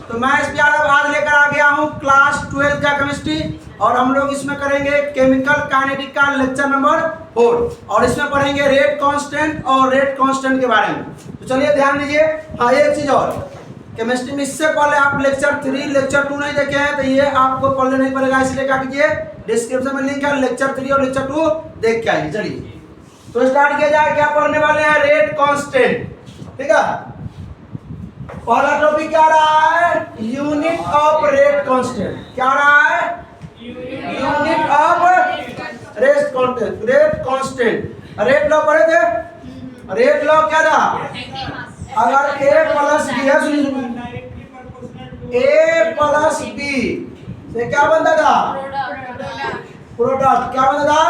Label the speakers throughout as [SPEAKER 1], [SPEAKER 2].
[SPEAKER 1] तो मैं इस प्यारा आज लेकर आ गया हूँ क्लास 12 का केमिस्ट्री और हम लोग इसमें करेंगे केमिकल काइनेटिक का लेक्चर नंबर 4 और इसमें पढ़ेंगे रेट कांस्टेंट और रेट कांस्टेंट के बारे में। तो चलिए ध्यान दीजिए। हाँ, एक चीज और, केमिस्ट्री में इससे पहले आप लेक्चर 3 लेक्चर 2 नहीं देखे हैं तो ये आपको पढ़ने नहीं पड़ेगा, इसलिए क्या कीजिए डिस्क्रिप्शन में लिंक है, लेक्चर 3 और लेक्चर 2 देख के आइए। चलिए तो स्टार्ट किया जाए। क्या पढ़ने वाले हैं? Rate constant. ठीक है, पहला टॉपिक क्या रहा है? Unit of rate constant. क्या रहा है? Unit of rate constant. Rate constant rate law पढ़े थे। रेट लॉ क्या था? अगर a प्लस बी है, a प्लस बी से क्या बनता था? प्रोडक्ट। क्या बनता था?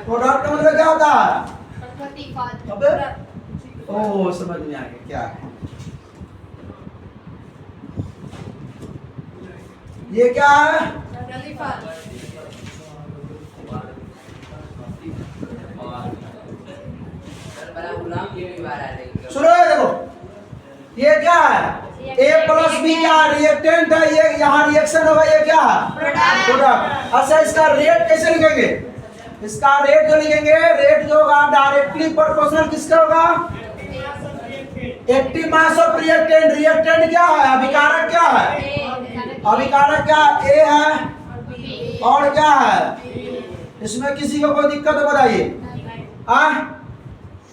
[SPEAKER 1] प्रोडक्ट का मतलब क्या होता है? अबे ओ समझ में आ गया क्या है ये। क्या है? सुनो देखो, ये क्या है? A प्लस बी क्या रिएक्टेंट है, ये यहाँ रिएक्शन होगा, ये क्या है? प्रोडक्ट। अच्छा, इसका रेट कैसे लिखेंगे? इसका रेट जो लिखेंगे, रेट जो होगा डायरेक्टली प्रोपोर्शनल किसका होगा? Active mass of reactant. Reactant क्या है? अभिकारक क्या है? अभिकारक क्या? A है और क्या है? इसमें किसी को कोई दिक्कत हो बताइए।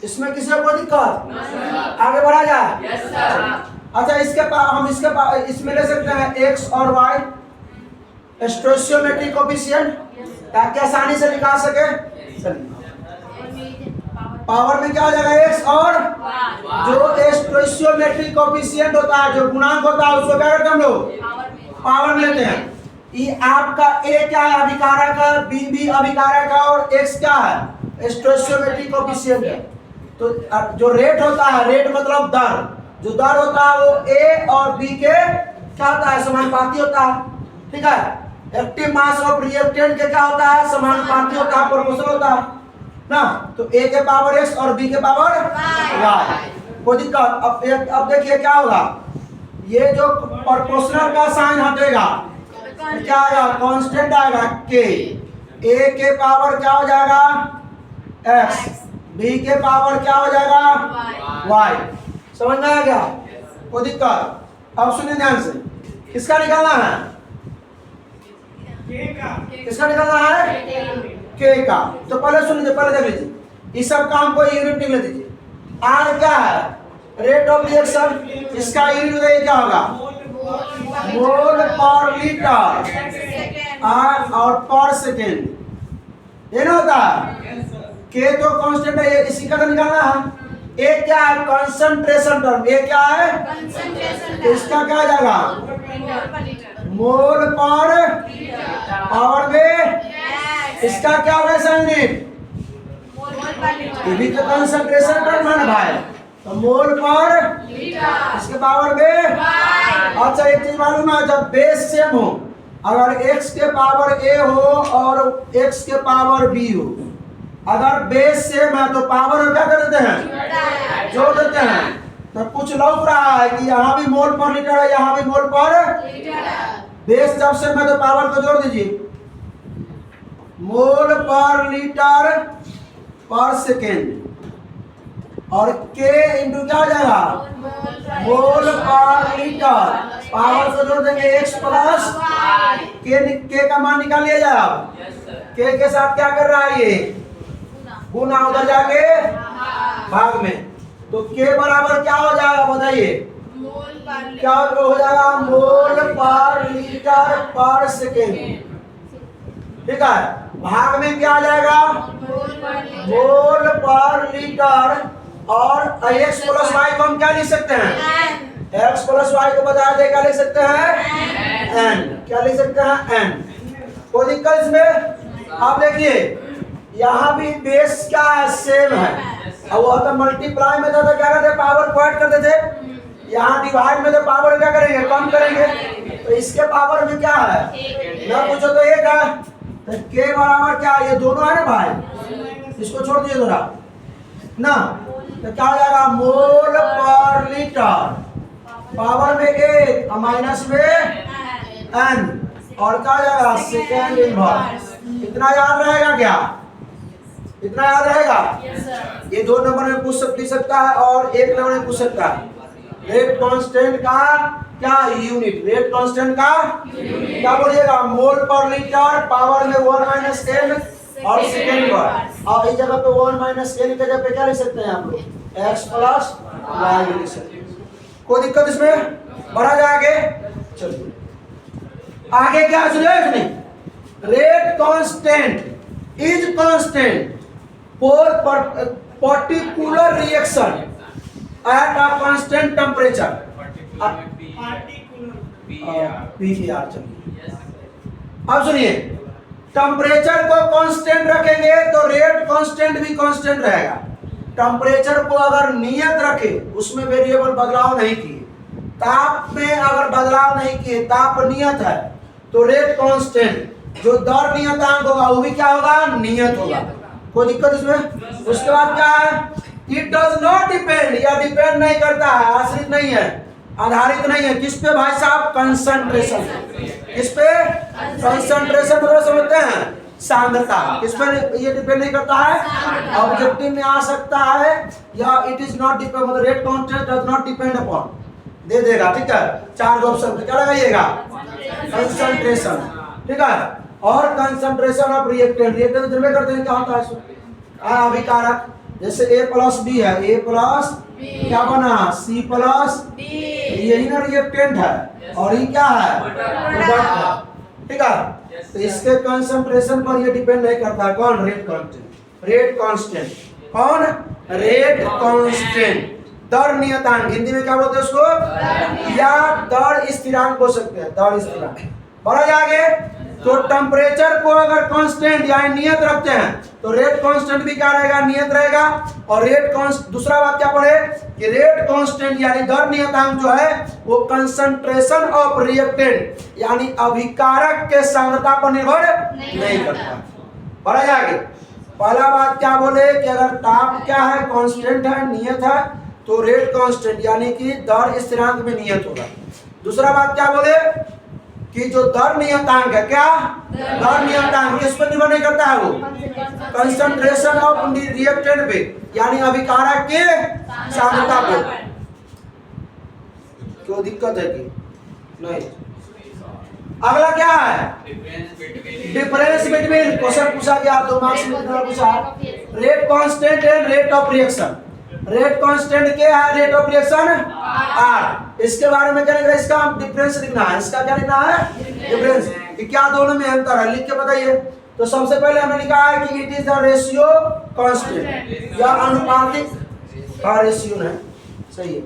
[SPEAKER 1] इसमें किसी को कोई दिक्कत? आगे बढ़ा जाए। Yes sir. अच्छा, हम इसमें ले सकते हैं x और y स्टोइचियोमेट्रिक कोएफिशिएंट ताकि आसानी से निकाल सके। पावर में क्या हो जाएगा? x और जो स्टोइचियोमेट्रिक कोएफिशिएंट होता है, जो गुणांक होता है, उसको क्या करते हैं हम लोग? पावर में लेते हैं। ये आपका a क्या है? अभिकारक है, b भी अभिकारक है और x क्या है? स्टोइचियोमेट्रिक कोएफिशिएंट है। तो जो रेट होता है, रेट मतलब दर, जो दर होता है वो a और b के क्या होता है? समानुपाती होता है। ठीक है, एक्टिव मास ऑफ रिएक्टेंट के क्या होता है? समानुपाती होता है, प्रोपोर्शनल होता है ना। तो a के पावर x और b के पावर y। कोई दिक्कत? अब देखिए क्या होगा, ये जो प्रोपोर्शनल का साइन हटेगा क्या आएगा? कांस्टेंट आएगा k। a के पावर क्या हो जाएगा? x, b के पावर क्या हो जाएगा? y। समझ में आया क्या? कोई दिक्कत? अब सुनिए ध्यान से, किसका निकालना है? किसका निकालना है? k का। तो पहले सुन लीजिए, पहले देख लीजिए, इस सब काम को यूनिट निकल दीजिए। r क्या है? Rate of reaction. इसका यूनिट क्या होगा? मोल पर लीटर और पर सेकेंड। ये ना होता है k तो कांस्टेंट है, ये इसी का तो निकालना है। A क्या है? Concentration term. A क्या है? इसका क्या आ जाएगा? मोल पर पावर में इसका क्या होगा? यूनिट ये भी तो कंसंट्रेशन टर्म है ना भाई, तो मोल पर इसके पावर में। अच्छा, एक चीज मालूम है, जब बेस सेम हो, अगर x के पावर a हो और x के पावर b हो, अगर बेस सेम है तो पावर क्या कर देते हैं? जोड़ देते हैं। तो कुछ लौक रहा है कि यहाँ भी मोल पर लीटर है, यहाँ भी मोल पर बेस जब सेम है तो पावर को जोड़ दीजिए। मोल पर लीटर पर सेकेंड और k इंटू क्या हो जाएगा? मोल पर लीटर। पावर को जोड़ देंगे x प्लस k का मान निकाल लिया जाए। आप k के साथ क्या कर रहा है? ये गुना, उधर जाके भाग में। तो k बराबर क्या हो जाएगा बताइए? क्या हो जाएगा? मोल पर लीटर पर सेकेंड। ठीक है, भाग में क्या आ जाएगा? मोल पर लीटर और x प्लस y को हम क्या लिख सकते हैं? x प्लस y को बता दे, क्या लिख सकते हैं? n। क्या लिख सकते हैं? n। कोई दिक्कत इसमें? आप देखिए, यहाँ भी बेस क्या है? सेम है। और वो तो मल्टीप्लाई में था तो क्या करते? पावर को ऐड करते थे। यहाँ डिवाइड में तो पावर क्या करेंगे? कम करेंगे। तो इसके पावर में क्या है? ना पूछो तो एक है, तो k बराबर क्या? ये दोनों है ना भाई, इसको छोड़ दिए थोड़ा ना, तो क्या हो जाएगा? मोल पर लीटर पावर में 1 और माइनस में n, और क्या आ जाएगा सेकेंड इनवर्स। इतना याद रहेगा क्या? इतना याद रहेगा? ये 2 नंबर में पूछ सकता है और 1 नंबर में पूछ सकता है। रेट कांस्टेंट का क्या यूनिट? रेट कांस्टेंट का क्या बोलिएगा? मोल पर लीटर, पावर में 1 माइनस n और सेकेंड पर। और इस जगह पे 1 माइनस n के जगह पे क्या लिख सकते हैं आप लोग? x प्लस y लिख सकते हैं। कोई दिक्कत इसमें? बढ़ा जाएगा। चलिए आगे क्या सुनिए। Rate constant is constant for particular reaction at a constant temperature. PER। चलिए अब सुनिए, टेम्परेचर को कांस्टेंट रखेंगे तो रेट कांस्टेंट भी कांस्टेंट रहेगा। टेम्परेचर को अगर नियत रखे, उसमें वेरिएबल बदलाव नहीं किए, ताप में अगर बदलाव नहीं किए, ताप नियत है, तो रेट कांस्टेंट जो दर नियतांक होगा वो भी क्या होगा? नियत होगा। कोई दिक्कत इसमें? उसके बाद क्या है? इट डज नॉट डिपेंड, या डिपेंड नहीं करता है, आश्रित नहीं है, आधारित नहीं है। किस पे भाई साहब? कंसंट्रेशन। किस पे? कंसंट्रेशन मतलब समझते हैं? सांद्रता। किस पे ये डिपेंड नहीं करता है? ऑब्जेक्टिव में आ सकता है, या इट इज नॉट डिपेंड, मतलब rate constant does not depend upon दे देगा। ठीक है, 4 ऑप्शन क्या लगाइएगा? कंसंट्रेशन। ठीक है, और कंसंट्रेशन ऑफ रिएक्टेंट। रिएक्टेंट निर्भर करते हैं क्या होता है? अभिकारक। जैसे A प्लस B है, A प्लस क्या बना? C plus D। यही ना रिएक्टेंट है, और ये क्या है? प्रोडक्ट है। ठीक है, तो इसके कंसंट्रेशन पर ये डिपेंड नहीं करता है। कौन? Rate constant. रेट कांस्टेंट कौन? Rate constant. दर नियतांक हिंदी में क्या बोलते हैं उसको? या दर स्थिरांक हो सकते हैं, दर स्थिरांक। बढ़ा जाएंगे तो टेम्परेचर को अगर कांस्टेंट यानी नियत रखते हैं तो रेट कांस्टेंट भी क्या रहेगा? नियत रहेगा। और रेट कांस्टेंट, दूसरा बात क्या पढ़े कि रेट कांस्टेंट यानी दर नियतांक जो है वो कंसंट्रेशन ऑफ रिएक्टेंट यानी अभिकारक के सांद्रता पर निर्भर नहीं करता। बढ़ा जाएंगे। पहला बात क्या बोले कि अगर ताप क्या है? कांस्टेंट है, नियत है, तो रेट कांस्टेंट यानी कि दर स्थिरांक में नियत होगा। दूसरा बात क्या बोले कि जो दर नियतांक है, क्या दर नियतांक किस पर निर्भर नहीं करता है? वो कंसंट्रेशन ऑफ रिएक्टेंट पे यानी अभिकारक के सांद्रता पे। क्यों दिक्कत है कि नहीं? अगला क्या है? Difference between. क्वेश्चन पूछा गया 2 मार्क्स में पूछा, rate constant and rate of reaction. Rate constant क्या है? Rate of reaction R। इसके बारे में क्या लिखना है? इसका डिफरेंस लिखना है। इसका क्या लिखना है? डिफरेंस। क्या दोनों में अंतर है? लिख के बताइए। तो सबसे पहले हमने लिखा है कि it is the ratio constant, या अनुपातिक का रेशियो है, सही है,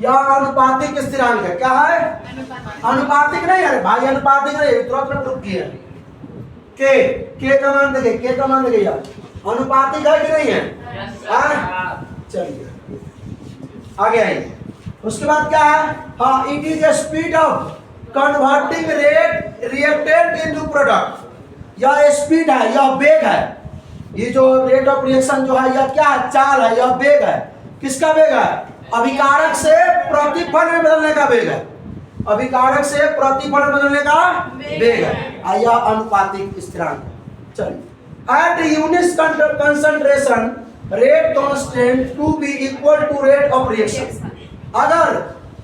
[SPEAKER 1] या अनुपातिक स्थिरांक है। क्या है? अनुपातिक नहीं है भाई, अनुपातिक नहीं, तुरंत में प्रूफ किया। के का मान देखिए, के का मान देखिए यार, अनुपातिक है कि नहीं है? चलिए आगे आइए। उसके बाद क्या है? हाँ, it is a speed of converting rate reactant into product. यह स्पीड है, यह वेग है। ये जो रेट ऑफ रिएक्शन जो है, यह क्या है? चाल है, यह वेग है। किसका वेग है? अभिकारक से प्रतिफल में बदलने का वेग है। अभिकारक से प्रतिफल में बदलने का वेग है। यह अनुपातिक स्थिरांक है। चलिए, at unit concentration rate constant to be equal to rate of reaction. अगर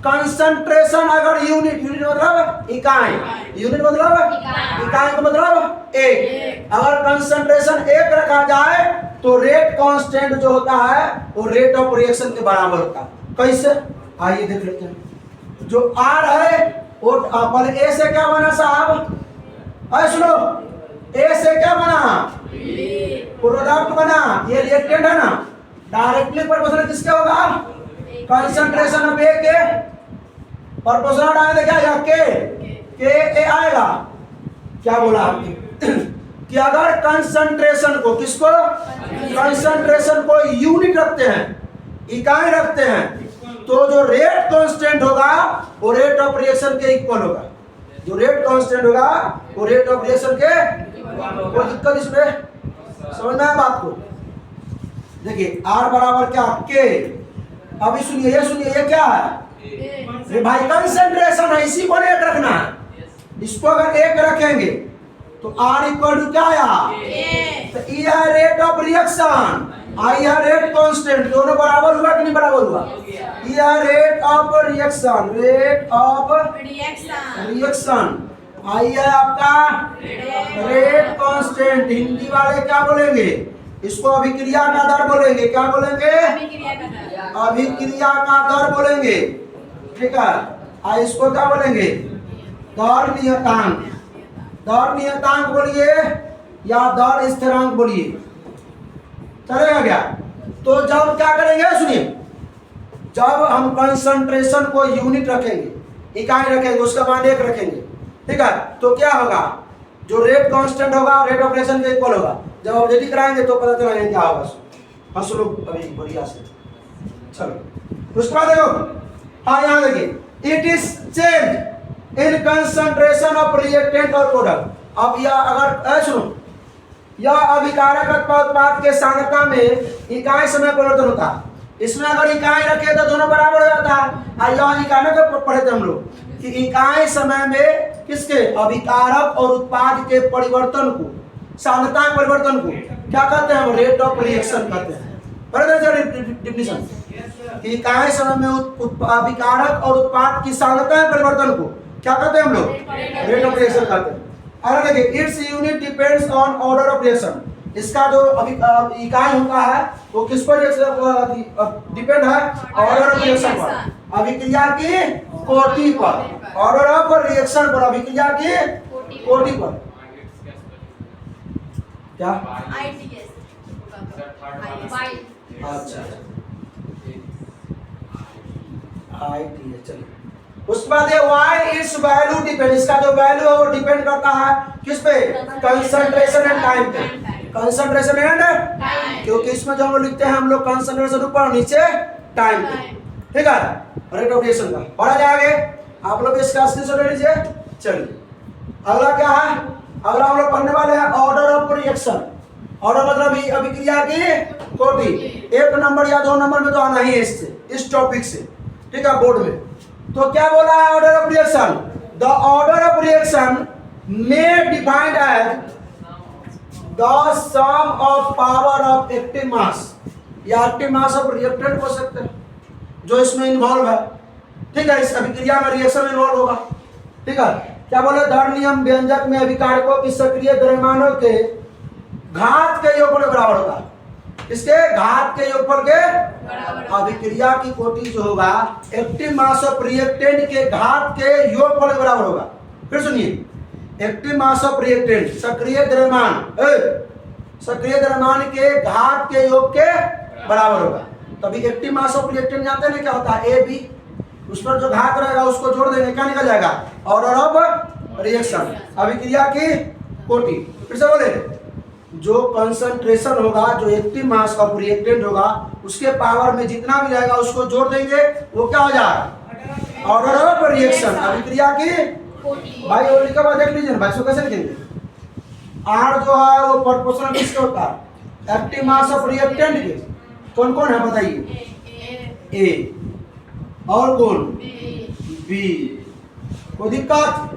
[SPEAKER 1] कंसंट्रेशन, अगर यूनिट मतलब इकाई, यूनिट मतलब इकाई का मतलब 1, अगर कंसंट्रेशन 1 रखा जाए तो रेट कांस्टेंट जो होता है वो रेट ऑफ रिएक्शन के बराबर होता है। कैसे? आइए देख लेते हैं। जो R है वो पहले A से क्या बना साहब? अरे सुनो, A से क्या बना? प्रोडक्ट बना। ये रिएक्टेंट है ना, डायरेक्टली प्रोपोर्शनल किसके होगा? कंसंट्रेशन ऑफ A के प्रोपोर्शनल आएगा क्या? के A आएगा। क्या बोला कि अगर कंसंट्रेशन को, किसको? कंसंट्रेशन को यूनिट रखते हैं, इकाई रखते हैं, तो जो रेट कांस्टेंट होगा वो रेट ऑफ रिएक्शन के इक्वल होगा। जो रेट कांस्टेंट होगा वो रेट ऑफ रिएक्शन के, कोई दिक्कत इसमें? समझना है बात को? देखिए R बराबर क्या? के। अभी सुनिए, ये सुनिए, ये क्या है? ये भाई कंसंट्रेशन है, इसी को एक रखना है। इसको अगर एक रखेंगे तो R इक्वल टू क्या आया, तो E है रेट ऑफ रिएक्शन, I है रेट कांस्टेंट, दोनों बराबर हुआ कि नहीं बराबर हुआ? E है rate of reaction, rate of reaction, I है आपका रेट कांस्टेंट। हिंदी वाले क्या बोलेंगे इसको? अभिक्रिया का दर बोलेंगे। क्या बोलेंगे? अभिक्रिया का दर बोलेंगे, ठीक है। इसको क्या बोलेंगे? दर नियतांक। दर नियतांक बोलिए या दर स्थिरांक बोलिए, चलेगा क्या? तो जब क्या करेंगे सुनिए, जब हम कंसंट्रेशन को यूनिट रखेंगे, इकाई रखेंगे, उसका मान एक रखेंगे, ठीक है, तो क्या होगा? जो रेट कांस्टेंट होगा रेट ऑफ रिएक्शन के इक्वल होगा। जब ऑब्जेक्टिव कराएंगे तो पता चलेगा क्या होगा। हंस लो अभी बढ़िया से। चलो उसके बाद देखो, हाँ यहाँ देखिए, it is change in concentration of reactant और प्रोडक्ट। अब यह अगर सुनो, यह अभिकारक अथवा उत्पाद के सांद्रता में इकाई समय परिवर्तन होता है। इसमें अगर इकाई रखे तो दोनों बराबर हो जाता है। यह इकाई को पढ़े थे हम लोग कि इकाई समय में किसके? अभिकारक और उत्पाद के परिवर्तन को, सांद्रता परिवर्तन को क्या कहते हैं? रेट ऑफ रिएक्शन कहते हैं। डिफिनेशन, इकाई समय में अभिकारक और उत्पाद की सांद्रता परिवर्तन को क्या कहते हैं हम लोग? रेट ऑफ रिएक्शन कहते हैं। अगर देखिए, its unit depends on order of reaction. इसका जो इकाई होता है वो किस पर डिपेंड है? ऑर्डर ऑफ रिएक्शन पर, अभिक्रिया की कोटि पर, ऑर्डर ऑफ रिएक्शन पर, अभिक्रिया की कोटि पर। क्या? अच्छा, चलिए उसके बाद ये वाई इट्स वैल्यू डिपेंड, इसका जो वैल्यू है वो डिपेंड करता है किस पे? कंसंट्रेशन एंड टाइम पे। कंसंट्रेशन एंड, क्योंकि इसमें जो हम लिखते हैं हम लोग कंसंट्रेशन ऊपर नीचे टाइम पे, ठीक है, रेट ऑफ रिएक्शन का। पढ़ा जाएगा, आप लोग इसका स्क्रीनशॉट ले लीजिए। चलिए अगला क्या है? अगला हम लोग पढ़ने वाले हैं ऑर्डर ऑफ रिएक्शन। ऑर्डर मतलब अभिक्रिया की कोटि। एक नंबर या दो नंबर में तो आना ही है इससे, इस टॉपिक से, ठीक है, बोर्ड में। तो क्या बोला है order of reaction? The order of reaction में defined as the sum of power of active mass, या एक्टिव मास ऑफ रिएक्टेंट हो सकते हैं जो इसमें इन्वॉल्व है, ठीक है, इस अभिक्रिया में रिएक्शन इन्वॉल्व होगा, ठीक है। क्या बोले? दर नियम व्यंजक में अभिकारकों की सक्रिय द्रव्यमानों के घात के योगफल के बराबर होता है। इसके घात के योगफल के अभिक्रिया की कोटि जो होगा एक्टिव मास ऑफ रिएक्टेंट के घात के योगफल के बराबर होगा। फिर सुनिए, एक्टिव मास ऑफ रिएक्टेंट सक्रिय द्रव्यमान, सक्रिय द्रव्यमान के घात के योग के बराबर होगा। तभी एक्टिव मास ऑफ रिएक्टेंट जानते हैं क्या होता है? ए बी, उस पर जो घात रहेगा उसको जोड़ देंगे, क्या निकल जाएगा? ऑर्डर ऑफ रिएक्शन, अभिक्रिया की कोटि। फिर से बोले, जो कंसंट्रेशन होगा, जो एक्टिव मास ऑफ रिएक्टेंट होगा, उसके पावर में जितना भी रहेगा उसको जोड़ देंगे, वो क्या हो जाएगा? ऑर्डर ऑफ रिएक्शन, अभिक्रिया की भाई। और लिखा हुआ देख लीजिए भाई, इसको कैसे लिखेंगे? आर जो है वो प्रोपोर्शनल किसके होता है? एक्टिव मास ऑफ रिएक्टेंट के। कौन कौन है बताइए? ए और कौन? बी। कोई दिक्कत?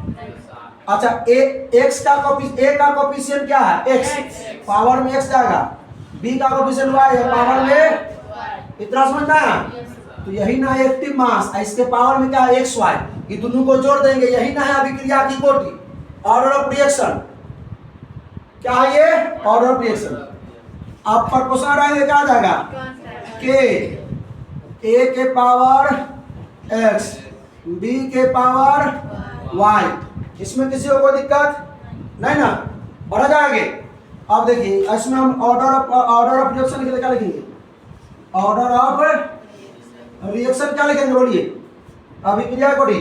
[SPEAKER 1] अच्छा, एक्स का ए का कोफिशिएंट क्या है? एक्स, पावर में एक्स जाएगा। बी का कोफिशिएंट वाई है, पावर में, इतना समझना है। तो यही ना है एक्टिव मास, इसके पावर में क्या है? एक्स वाई, ये दोनों को जोड़ देंगे, यही ना है अभिक्रिया की कोटि, ऑर्डर ऑफ रिएक्शन। क्या है ये? Order of reaction. आप प्रोपोर्शनल रहेंगे, क्या आ जाएगा? के, ए के पावर एक्स, बी के पावर वाई। इसमें किसी को कोई दिक्कत नहीं ना? बढ़ा जाएंगे। अब देखिए इसमें हम ऑर्डर ऑफ रिएक्शन के लिए क्या लिखेंगे? ऑर्डर ऑफ रिएक्शन क्या लिखेंगे बोलिए? अभिक्रिया कोटि।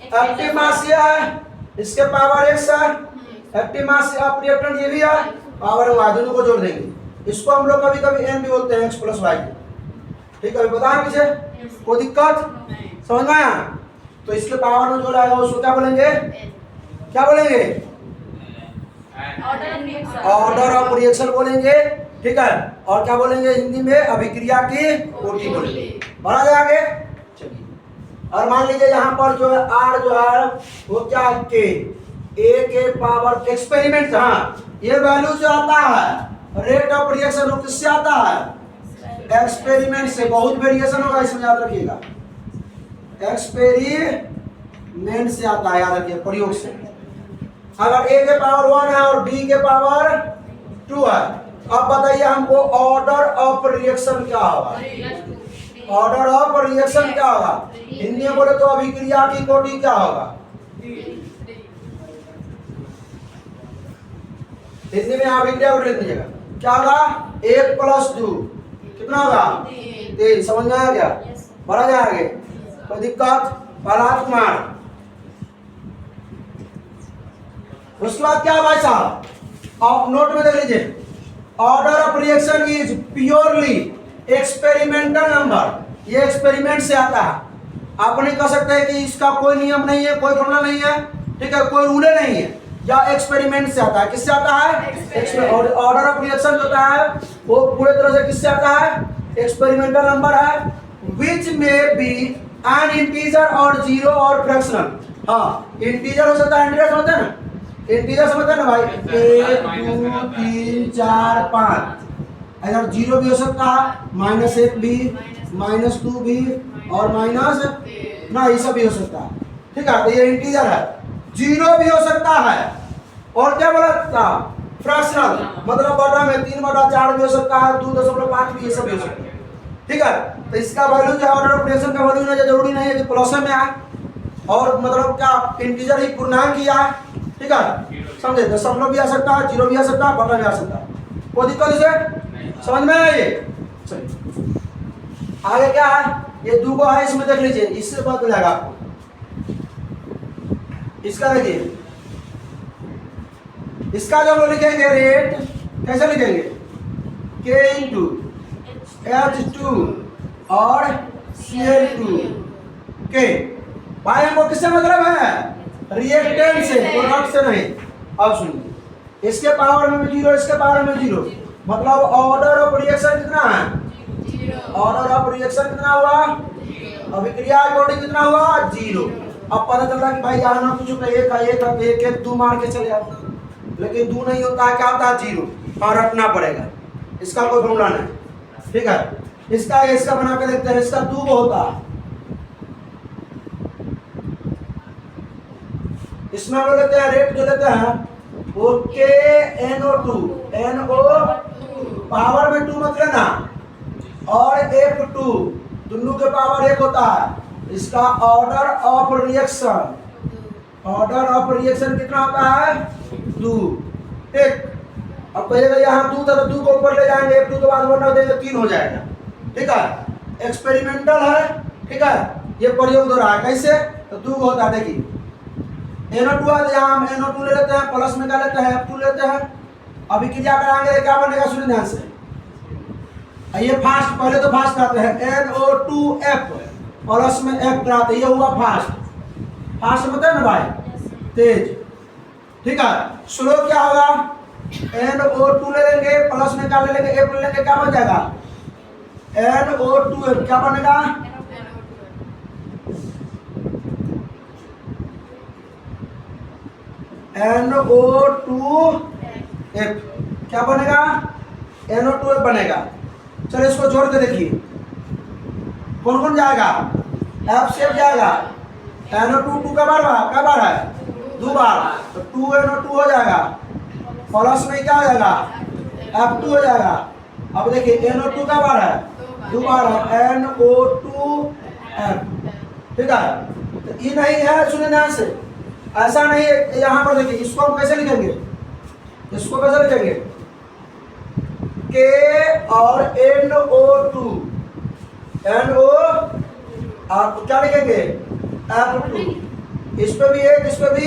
[SPEAKER 1] एक्टिव मास ये है, इसके पावर एक्स है, एक्टिव मास ऑफ रिएक्टेंट ये भी है, पावर वाई, दोनों को जोड़ देंगे। इसको हम लोग कभी कभी एन भी बोलते हैं, एक्स प्लस वाई, ठीक है, बताएं मुझे, कोई दिक्कत? समझ में आया? तो इसके पावर में जो रहेगा उसको क्या बोलेंगे? क्या बोलेंगे? ऑर्डर ऑफ रिएक्शन बोलेंगे, ठीक है। और क्या बोलेंगे हिंदी में? अभिक्रिया की कोटि बोलेंगे। बढ़ा जाएंगे। चलिए और मान लीजिए यहाँ पर जो है आर जो है वो क्या के ए के पावर एक्सपेरिमेंट, हाँ ये वैल्यू जो आता है रेट ऑफ रिएक्शन वो किससे आता है? एक्सपेरिमेंट से। बहुत वेरिएशन होगा इसमें, याद रखिएगा, एक्सपेरिमेंट से आता है, याद रखिए, प्रयोग से। अगर ए के पावर 1 है और बी के पावर 2 है, अब बताइए हमको ऑर्डर ऑफ रिएक्शन क्या होगा? ऑर्डर ऑफ रिएक्शन क्या होगा? हिंदी में बोले तो अभिक्रिया की कोटि क्या होगा? हिंदी में अभिक्रिया को लिख दीजिएगा, क्या होगा? 1 + 2 कितना होगा? 3। समझ में आ गया? बढ़ा जाए आगे, कोई दिक्कत? प्रहलाद कुमार। उसके बाद क्या भाई साहब, आप नोट में देख लीजिए, order of reaction is purely experimental number. ये एक्सपेरिमेंट से आता है। आप नहीं कह सकते कि इसका कोई नियम नहीं है, कोई फॉर्मूला नहीं है, ठीक है, कोई रूल नहीं है, या एक्सपेरिमेंट से आता है। किससे आता है? और ऑर्डर ऑफ रिएक्शन जो होता है वो पूरे तरह से किससे आता है? एक्सपेरिमेंटल नंबर है, विच में बी एन इंटीजर और जीरो और फ्रैक्शनल। हाँ, इंटीजर हो सकता है, इंटीजर होता है ना, इंटीजर समझते हैं ना भाई, 1 2 3 4 5। अगर जीरो भी हो सकता है, -1 भी, -2 भी, और माइनस ना, ये सब भी हो सकता है, ठीक है। तो ये इंटीजर है। जीरो भी हो सकता है, और क्या बोला था? फ्रैक्शनल, मतलब बटा में 3/4 भी हो सकता है, 2.5 भी, ये सब भी हो सकता है, ठीक है। तो इसका वैल्यू जो है ऑर्डर ऑफ रिएक्शन का वैल्यू ना, जरूरी नहीं है कि प्लस में आए, और मतलब क्या इंटीजर ही पूर्णांक ही आए, ठीक है, समझे? दशमलव भी आ सकता है, जीरो भी आ सकता है, बटा भी आ सकता है, कोई दिक्कत इसे समझ में आए? चलिए आगे क्या है, ये 2 को है, इसमें देख लीजिए, इससे पता चलेगा आपको। इसका देखिए, इसका जब हम लिखेंगे रेट, कैसे लिखेंगे? K × H2 और Cl2 के। भाई हमको किससे मतलब है? रिएक्टेंट से, प्रोडक्ट से नहीं। अब सुनिए, इसके पावर में 0, इसके पावर में 0, मतलब ऑर्डर ऑफ रिएक्शन कितना है? ऑर्डर ऑफ रिएक्शन कितना हुआ? अभिक्रिया कोटि कितना हुआ? 0। अब पता चल रहा है कि भाई यहाँ ना कुछ एक 2 मार के चले जाते, लेकिन 2 नहीं होता है, क्या होता है? 0, और रखना पड़ेगा, इसका कोई फॉर्मूला नहीं, ठीक है। इसका बना के देखते हैं, इसका 2 होता है, इसमें हम लेते हैं रेट जो लेते हैं वो KNO2, NO पावर में 2 मत लेना, और F2 दोनों के पावर 1 होता है। इसका order of reaction, order of reaction कितना होता है? 2, ठीक। अब कहिएगा यहाँ 2 था तो 2 को ऊपर ले जाएंगे, F2 के बाद 1 रख देंगे, 3 हो जाएगा, ठीक है। एक्सपेरिमेंटल है, ठीक है, ये प्रयोग हो रहा है, कैसे? तो 2 होता है, देखिए NO2 है, यहाँ हम NO2 ले लेते हैं, प्लस में क्या लेते हैं? F2 लेते हैं। अभी क्रिया कराएंगे, क्या बनेगा? सुनिए ध्यान से, ये फास्ट, पहले तो फास्ट आते हैं, NO2F प्लस में F कराते, ये हुआ फास्ट। फास्ट मतलब है ना भाई, तेज, ठीक है। स्लो क्या होगा? NO2 ले लेंगे, प्लस में क्या ले लेंगे? F ले लेंगे, क्या बन जाएगा? NO2F, क्या बनेगा? NO2F, क्या बनेगा? NO2F बनेगा। चलो इसको जोड़ के देखिए, कौन कौन जाएगा? F से जाएगा, NO2 2 का बार है? 2 बार, तो 2NO2 हो जाएगा, प्लस में क्या हो जाएगा? F2 हो जाएगा। अब देखिए NO2 का बार है? 2 बार है, NO2F, ठीक है। तो ये नहीं है, सुनिए ध्यान से, ऐसा नहीं है। यहाँ पर देखिए, इसको हम कैसे लिखेंगे? इसको कैसे लिखेंगे? K और NO2, NO आप क्या लिखेंगे? F2, इस पे भी 1, इस पे भी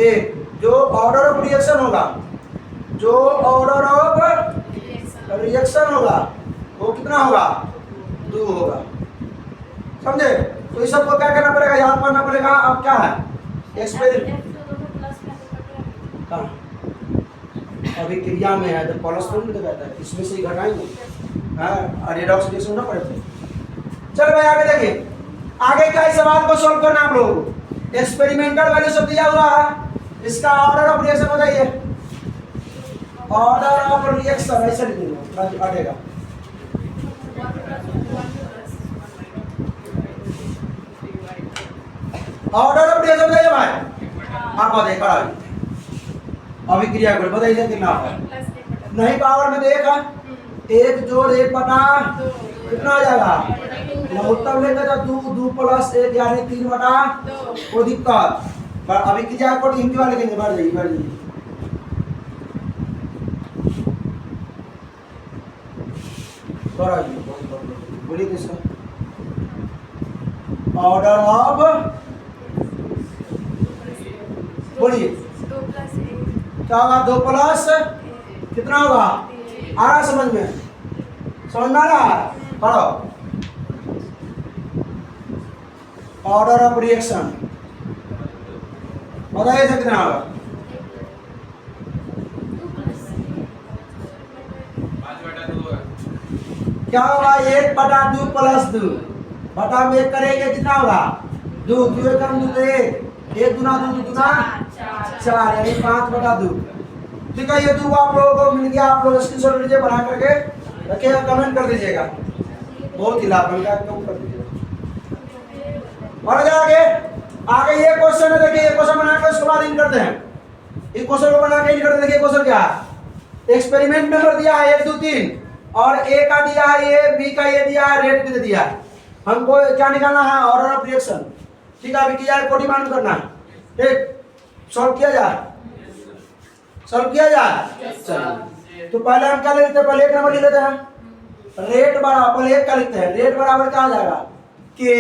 [SPEAKER 1] 1। जो ऑर्डर ऑफ रिएक्शन होगा, जो ऑर्डर ऑफ रिएक्शन होगा वो कितना होगा? 2 होगा, समझे? तो इस सबको क्या करना पड़ेगा? याद करना पड़ेगा। अब क्या है? एक्सपेरिमेंट अभी क्रिया में है, तो प्लस तो नहीं कहता है, इसमें से ही घटाएंगे, हाँ, रिडॉक्स रिएक्शन ना पड़े। चल भाई आगे देखिए, आगे का इस सवाल को सोल्व करना आप लोग। एक्सपेरिमेंटल वैल्यू सब दिया हुआ है, इसका ऑर्डर ऑफ रिएक्शन बताइए। ऑर्डर ऑफ रिएक्शन ऐसे लिखेंगे हटेगा। ऑर्डर ऑफ रिएक्शन बताइए भाई, आप बताइए खड़ा अभिक्रिया को बताइए कितना नहीं पावर में देखा एक जोड़ एक बटा कितना आ जाएगा उत्तर लेंगे तो 2 प्लस 1 यानी 3 बटा वो दिक्कत पर अभिक्रिया को इनके वाले लेंगे बढ़ जाइए बोलिए किसका ऑर्डर ऑफ बोलिए क्या होगा 2 प्लस कितना होगा आ रहा समझ में समझ में आ रहा पढ़ो ऑर्डर ऑफ रिएक्शन बताइए कितना होगा
[SPEAKER 2] 5/2
[SPEAKER 1] क्या होगा 1/2 प्लस 2 बटा में 1 करेंगे कितना होगा 2 2 कम 2 1 गुना 2 गुना 4 यानी 5/2। ठीक है ये 2 आप लोगों को मिल गया। आप लोग स्क्रीनशॉट लीजिए बना करके रखिएगा कमेंट कर दीजिएगा बहुत ही लाभ मिलता है कम कर दीजिएगा। और आगे आगे ये क्वेश्चन है देखिए ये क्वेश्चन बना के उसके बाद इन करते हैं। इस क्वेश्चन को बना के इन करते देखिए क्वेश्चन क्या है एक्सपेरिमेंट नंबर दिया है 1 2 3 और ए का दिया है ये बी का ये दिया है रेट भी दे दिया है। हमको क्या निकालना है ऑर्डर ऑफ रिएक्शन। ठीक है अभी किया है कोडी मालूम करना है ठीक सॉल्व किया जाए चलिए तो पहले हम क्या लिखते हैं पहले 1 नंबर लिख लेते हैं रेट बराबर पहले 1 का लिखते हैं रेट बराबर क्या आ जाएगा के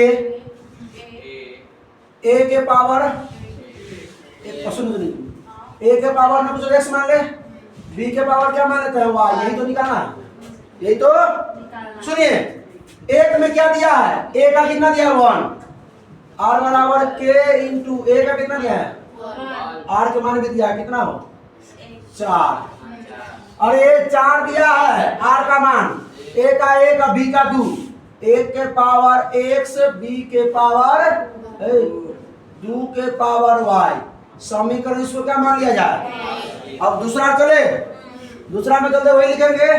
[SPEAKER 1] ए के पावर एक क्वेश्चन ए के पावर में कुछ एक्स मान ले बी के पावर क्या मान लेते हैं वाई यही तो निकालना है यही तो सुनिए 1 में क्या दिया है ए का कितना दिया 1 आर बराबर के इंटू ए का कितना दिया है आर के मान भी दिया है कितना हो 4 और ये 4 दिया है आर का मान ए का 1 बी का 2 1 के पावर x b के पावर 2 के पावर y समीकरण इसको क्या मान लिया जाए। अब दूसरा चले दूसरा में चलते वही लिखेंगे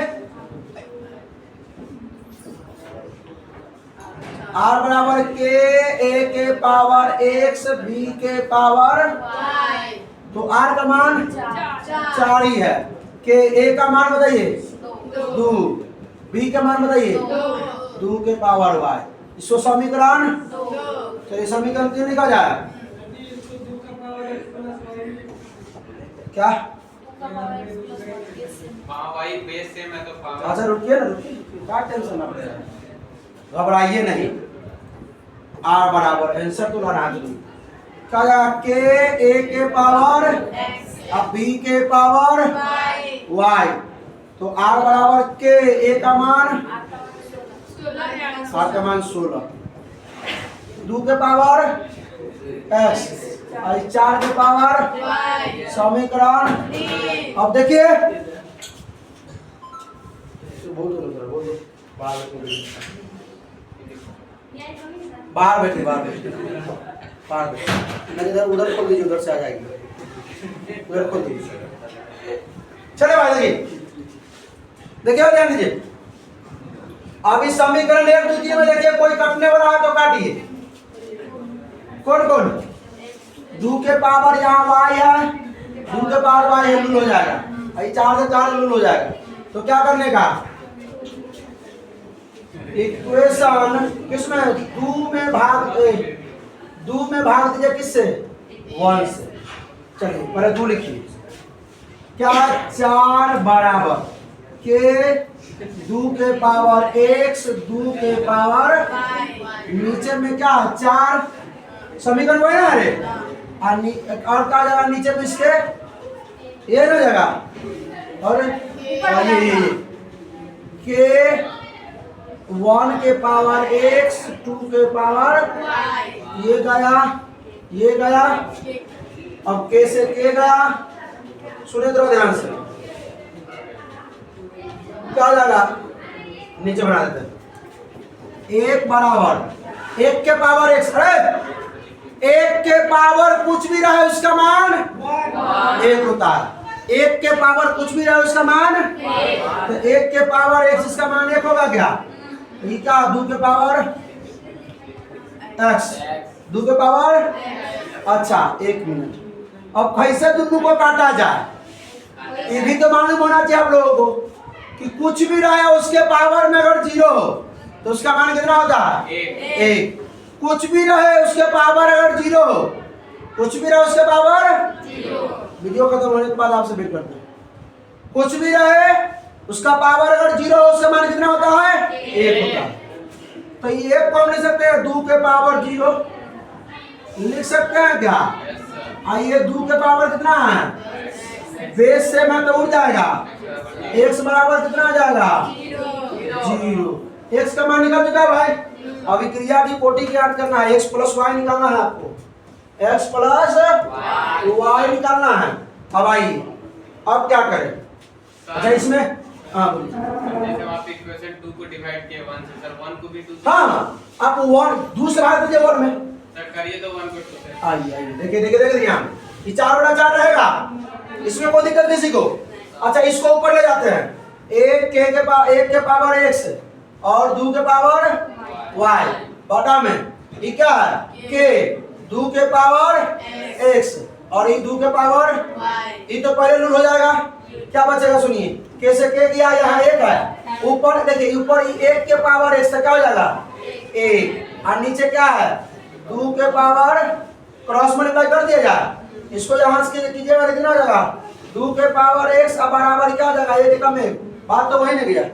[SPEAKER 1] r बराबर के a के पावर x b के पावर तो r का मान 4 ही है के a का मान बताइए 2 b का मान बताइए 2 के पावर y इसको समीकरण चलिए समीकरण क्यों लिखा जाए क्या
[SPEAKER 2] भाई बेस सेम है तो
[SPEAKER 1] अच्छा रुकिए ना रुकिए क्या टेंशन ना घबराइए नहीं r बराबर आंसर तो लाना जरूरी क्या के a के पावर अब b के पावर y तो r बराबर के a का मान r का मान 16 2 के पावर x और 4 के पावर समीकरण अब देखिए बाहर बैठे इधर उधर खोल दीजिए उधर से आ जाएगी उधर खोल दीजिए चले भाई देखिए ध्यान दीजिए अभी समीकरण 1 2 3 में देखिए कोई कटने वाला है तो काटिए कौन कौन 2 के पावर यहाँ y है 2 के पावर y है लूल हो जाएगा ये 4 से 4 लूल हो जाएगा तो क्या करने का इक्वेशन किसमें 2 में भाग दीजिए किससे 1 से। चलिए पहले 2 लिखिए क्या 4 बराबर के 2 के पावर x 2 के पावर नीचे में क्या 4 समीकरण वही ना अरे और क्या जगह नीचे में इसके ये ना जगह और ये के 1 के पावर x 2 के पावर ये गया अब के से के गया सुने तो ध्यान से क्या जाएगा नीचे बना देते 1 बराबर 1 के पावर x, अरे 1 के पावर कुछ भी रहे उसका मान 1 होता है। 1 के पावर कुछ भी रहे उसका मान, तो 1 के पावर x इसका मान 1 होगा क्या? ये क्या 2 के पावर x, 2 के पावर, अच्छा 1 मिनट। अब कैसे दोनों को काटा जाए ये भी तो मालूम होना चाहिए आप लोगों को कि कुछ भी रहे उसके पावर में अगर 0 हो तो उसका मान कितना होता है? 1। कुछ भी रहे उसके पावर अगर 0 हो, कुछ भी रहे उसके पावर 0, वीडियो खत्म होने के बाद आपसे भेंट करते हैं। कुछ भी रहे उसका पावर अगर 0 हो उसका मान कितना होता है? 1 होता है। तो ये 1 को हम लिख सकते हैं 2 के पावर 0 लिख सकते हैं क्या? आइए 2 के पावर कितना है? बेस से मैं तो उड़ जाएगा, x बराबर कितना आ जाएगा? 0। x का मान निकाल चुका है भाई। अभी क्रिया की कोटि की याद करना है, x प्लस वाई निकालना है आपको, x प्लस वाई निकालना है। अब आइए अब क्या करें? अच्छा इसमें हाँ बोलिए।
[SPEAKER 2] जैसे आप इक्वेशन 2 को डिवाइड किए 1 से, सर 1 को भी 2 से,
[SPEAKER 1] हाँ आप 1 दूसरा भाग दीजिए 1 में।
[SPEAKER 2] सर करिए तो 1 को 2 से।
[SPEAKER 1] आइए देखिए यहाँ ये 4/4 रहेगा, इसमें कोई दिक्कत किसी को। अच्छा इसको ऊपर ले जाते हैं, 1 के पावर x और 2 के पावर y बटा में ये क्या है? k 2 के पावर x और ये 2 के पावर ये तो पहले लूल हो जाएगा। क्या बचेगा सुनिए, k से k गया, यहाँ 1 है, ऊपर देखिए ऊपर 1 के पावर x से क्या हो जाएगा? 1 और नीचे क्या है? 2 के पावर क्रॉस मल्टीप्लाई कर दिया जाए, इसको यहाँ से कीजिएगा कितना हो जाएगा? 2 के पावर x बराबर क्या हो जाएगा? 1 कम 1। बात तो वही नहीं गया,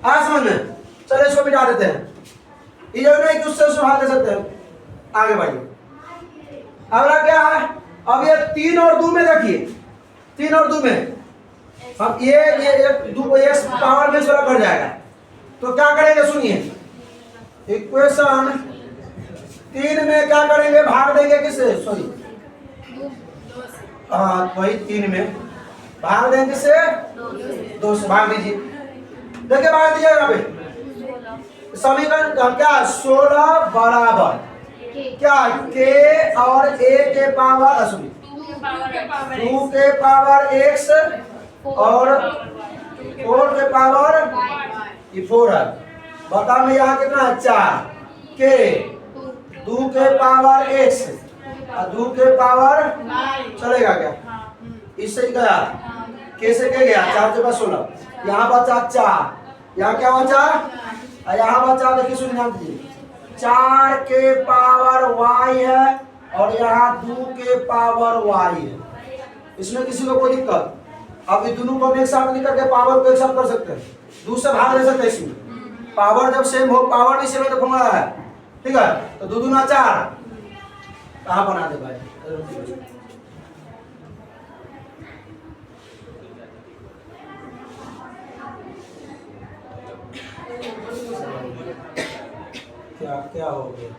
[SPEAKER 1] आ समझ में? चलो इसको मिटा देते हैं, ये जो नहीं कि उससे भाग दे सकते हैं। आगे बढ़िए, अगला क्या है? अब ये 3 और 2 में देखिए, 3 और 2 में हम ये 2 को x पावर में सोलह कर जाएगा, तो क्या करेंगे सुनिए, इक्वेशन 3 में क्या करेंगे? भाग देंगे किससे? सॉरी हाँ वही 3 में भाग देंगे किससे? 2 से भाग दीजिए। देखिए भाग दीजिए यहाँ पे समीकरण क्या? 16 बराबर क्या? k और a के पावर 2 के पावर x और 4 के पावर ये 4 है। बता में यहाँ कितना है? 4 k 2 के पावर x और 2 के पावर चलेगा क्या? इससे गया k से क्या गया? 4 के पास 16, यहाँ बचा 4, यहाँ क्या बचा? यहाँ बचा देखिए सुनिए ध्यान दीजिए, 4 के पावर y है और यहाँ 2 के पावर y है। इसमें किसी को कोई दिक्कत? अब ये दोनों को हम एक साथ नहीं करके पावर को एक साथ कर सकते हैं, 2 से भाग दे सकते हैं। इसमें पावर जब सेम हो, पावर नहीं सेम है तो फॉर्मूला है, ठीक है? तो 2 दूना 4 कहाँ बना दे भाई? क्या क्या हो गया?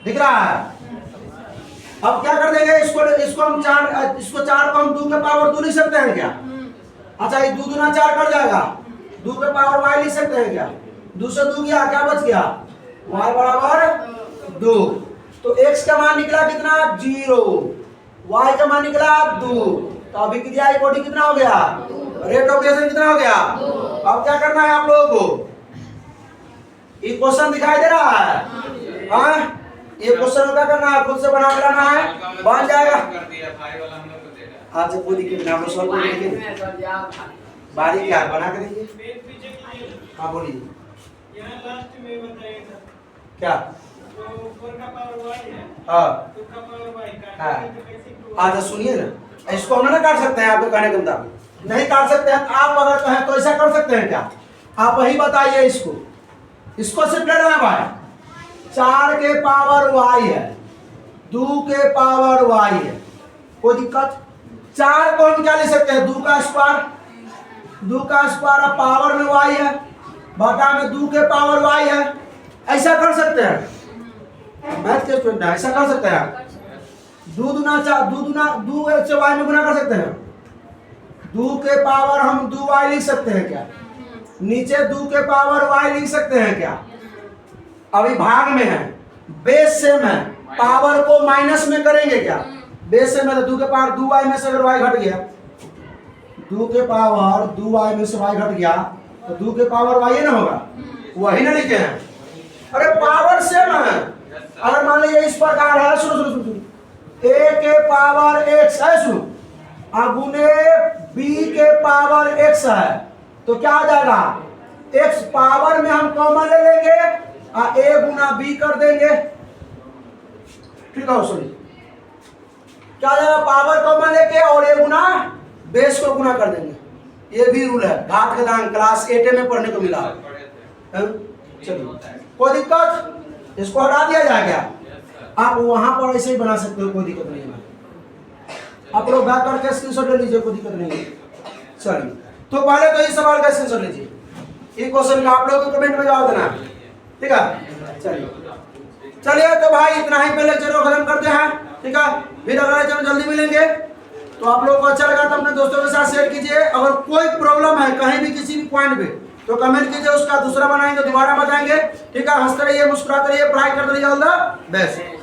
[SPEAKER 1] दिख रहा है? अब क्या कर देंगे इसको हम 4 को हम 2 के पावर 2 लिख सकते हैं क्या? अच्छा ये 2 दूना 4 कर जाएगा, 2 के पावर y लिख सकते हैं क्या? 2 से 2 गया, क्या बच गया? y बराबर 2। तो x का मान निकला कितना? 0, y का मान निकला 2। तो अभी क्रिया कोटि कितना हो गया? रेट ऑफ रिएक्शन कितना हो गया? अब क्या करना है आप लोगों को? ये क्वेश्चन दिखाई दे रहा है? हाँ ये क्वेश्चन क्या करना है? खुद से बना के लाना है, बन जाएगा। अच्छा कोई दिक्कत नहीं, आप सॉल्व कर देंगे, बारीक यार बना के देखिए। हाँ बोलिए क्या? हाँ अच्छा सुनिए ना, इसको हम ना काट सकते हैं, आपको कहने का मतलब नहीं काट सकते हैं। आप अगर कहें तो ऐसा कर सकते हैं क्या? आप वही बताइए इसको सिर्फ लेना है भाई, 4 के पावर y है, 2 के पावर y है, कोई दिक्कत? 4 को हम क्या ले सकते हैं? 2 का स्क्वायर पावर में y है, बटा में 2 के पावर y है। ऐसा कर सकते हैं, मैथ के स्टूडेंट ऐसा कर सकते हैं। 2 दूना 4, 2 से y में गुना कर सकते हैं, 2 के पावर हम 2y लिख सकते हैं क्या? नीचे 2 के पावर y लिख सकते हैं क्या? अभी भाग में है, बेस सेम है, पावर को माइनस में करेंगे क्या? बेस सेम है तो 2 के पावर 2y में से अगर y घट गया, 2 के पावर 2y में से y घट गया तो 2 के पावर y ना होगा, वही ना लिखे हैं। अरे पावर सेम है। अगर मान लीजिए इस प्रकार है, सुनो सुनो सुनो, a के पावर x है, सुनो, गुने b के पावर x है, तो क्या आ जाएगा? x पावर में हम कॉमन ले लेंगे और a गुना b कर देंगे, ठीक है? सुनिए क्या आ जाएगा? पावर कॉमन लेके और a गुना बेस को गुना कर देंगे। ये भी रूल है, घात घातांक क्लास 8 में पढ़ने को मिला। चलिए कोई दिक्कत? इसको हटा दिया जाए क्या? आप वहां पर ऐसे ही बना सकते हो, कोई दिक्कत नहीं है। आप लोग बैक करके स्क्रीनशॉट ले लीजिए, कोई दिक्कत नहीं है। चलिए तो पहले तो इस सवाल का स्क्रीनशॉट लीजिए, ये क्वेश्चन का आप लोग को कमेंट में जवाब देना, ठीक है? चलिए तो भाई इतना ही पहले लेक्चर को खत्म करते हैं, ठीक है? फिर अगले लेक्चर में जल्दी मिलेंगे। तो आप लोगों को अच्छा लगा तो अपने दोस्तों के साथ शेयर कीजिए। अगर कोई प्रॉब्लम है कहीं भी किसी भी पॉइंट पे तो कमेंट कीजिए, उसका दूसरा बनाएंगे, दोबारा बताएंगे, ठीक है? हंसते रहिए, मुस्कुराते रहिए, पढ़ाई करते रहिए। All the best.